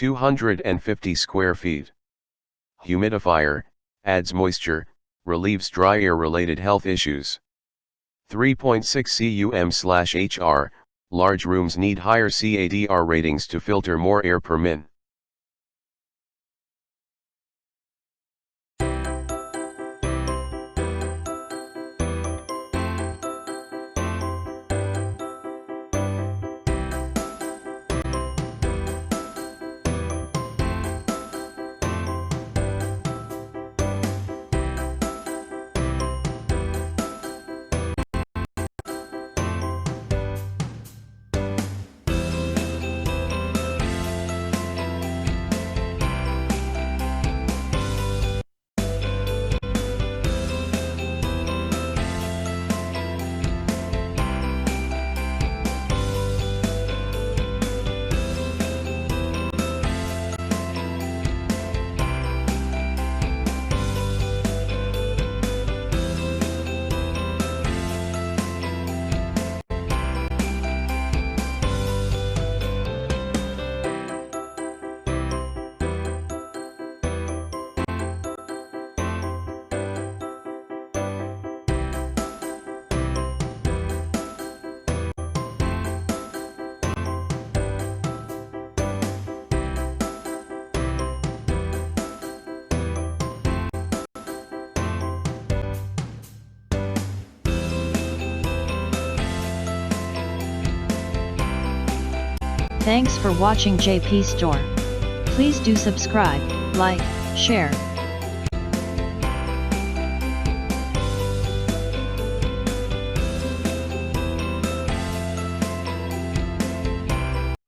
250 square feet. Humidifier, adds moisture, relieves dry air-related health issues. 3.6 cum/hr, large rooms need higher CADR ratings to filter more air per min. Thanks for watching JP Store. Please do subscribe, like, share,